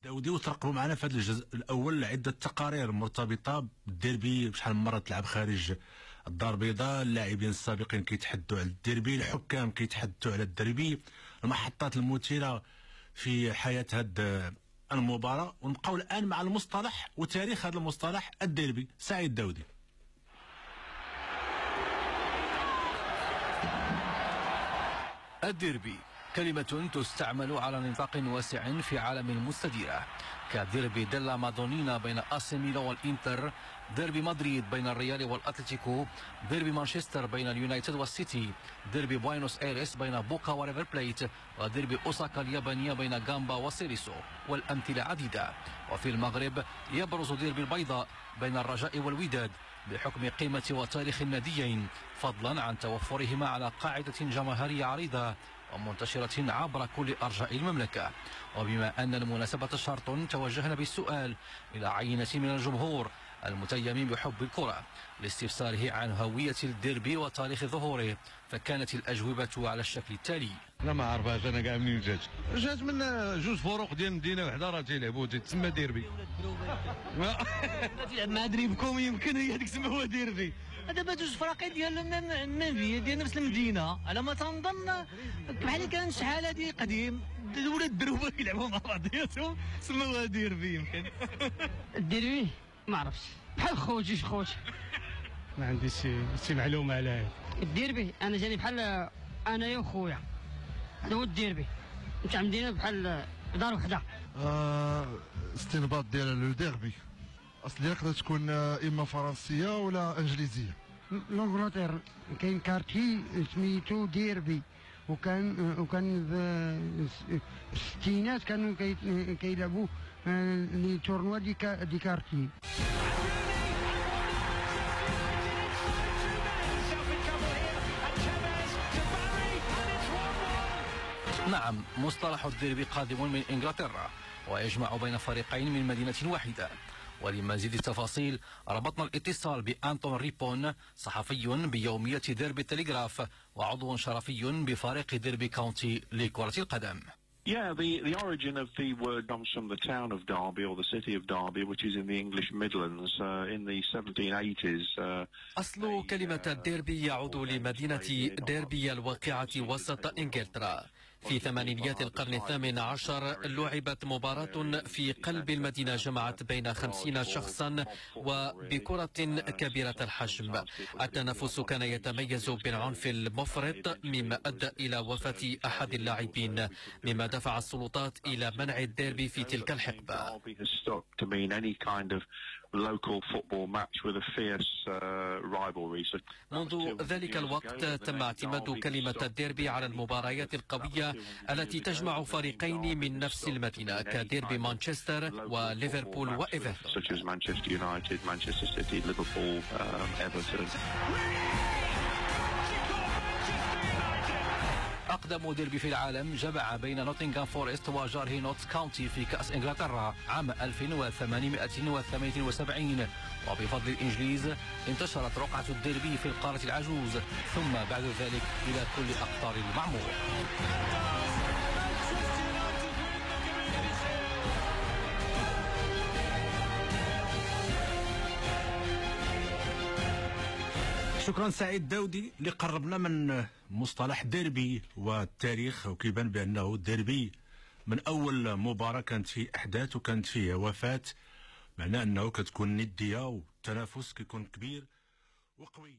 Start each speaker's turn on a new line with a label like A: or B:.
A: داودي وترقبوا معنا في هذا الجزء الاول عده تقارير مرتبطه بالديربي، بشحال من مره تلعب خارج الدار البيضاء، اللاعبين السابقين كيتحدثوا على الديربي، الحكام كيتحدثوا على الديربي، المحطات المثيره في حياه هذه المباراه. ونبقاو الان مع المصطلح وتاريخ هذا المصطلح الديربي. سعيد داودي.
B: الديربي كلمة تستعمل على نطاق واسع في عالم المستديرة، كديربي ديلا مادونينا بين اسي ميلان والانتر، ديربي مدريد بين الريال والاتلتيكو، ديربي مانشستر بين اليونايتد والسيتي، ديربي بوينوس ايرس بين بوكا وريفر بليت، وديربي اوساكا اليابانية بين غامبا وسيريسو، والامثلة عديدة. وفي المغرب يبرز ديربي البيضاء بين الرجاء والوداد بحكم قيمة وتاريخ الناديين، فضلا عن توفرهما على قاعدة جماهيرية عريضة ومنتشرة عبر كل أرجاء المملكة. وبما أن المناسبة شرط، توجهنا بالسؤال إلى عينة من الجمهور المتيمين بحب الكرة لاستفساره عن هوية الديربي وتاريخ ظهوره، فكانت الأجوبة على الشكل التالي.
C: انا ما عرفهاش، انا كاع منين جات من جوج فروق ديال مدينه وحده راه تيلعبوا تسمى ديربي.
D: تلعب مع دريبكم يمكن هي هذيك تسمى هو ديربي. دابا جوج فراقي ديال المنفيه ديال نفس المدينه، على ما تنظن بحال كان شحال هذه قديم ولاد الدروبه كيلعبوا مع بعضياتهم سموها ديربي. يمكن
E: الديربي ما عرفتش، بحال خوتي خوت.
F: ما عنديش شي معلومه على هذا
E: الديربي. انا جاني بحال انايا وخويا، هذا هو الديربي. متعمدين بحال دار وحده.
G: استنباط ديال لو ديربي اصل يقدر تكون اما فرنسيه ولا انجليزيه.
H: لونجلتير كاين كارتي سميتو ديربي، وكان في الستينات كانوا كيلعبوا لي تورنوا دي كارتي.
B: نعم، مصطلح الديربي قادم من إنجلترا ويجمع بين فريقين من مدينة واحدة. ولمزيد التفاصيل ربطنا الاتصال بأنطون ريبون، صحفي بيومية ديربي التلغراف وعضو شرفي بفريق ديربي كاونتي لكرة القدم.
I: Yeah, the origin of the word comes from the town of Derby or the city of Derby, which is in the English Midlands in the 1780s.
B: أصل كلمة الديربي يعود لمدينة ديربي الواقعة وسط إنجلترا. في ثمانينيات القرن الثامن عشر لعبت مباراة في قلب المدينة جمعت بين 50 شخصا وبكرة كبيرة الحجم. التنافس كان يتميز بالعنف المفرط مما أدى إلى وفاة أحد اللاعبين، مما دفع السلطات إلى منع الديربي في تلك الحقبة. منذ ذلك الوقت تم اعتماد كلمة الديربي على المباريات القوية التي تجمع فريقين من نفس المدينة كديربي مانشستر وليفربول وإيفرتون. أقدم ديربي في العالم جمع بين نوتنغهام فورست وجاره نوتس كاونتي في كأس إنجلترا عام 1878، وبفضل الإنجليز انتشرت رقعة الديربي في القارة العجوز ثم بعد ذلك إلى كل أقطار المعمور.
A: شكرا سعيد داودي اللي قربنا من مصطلح ديربي والتاريخ، وكيبان بأنه الديربي من أول مباراة كانت فيه أحداث وكانت فيه وفاة، معناه أنه كتكون ندية والتنافس كيكون كبير وقوي.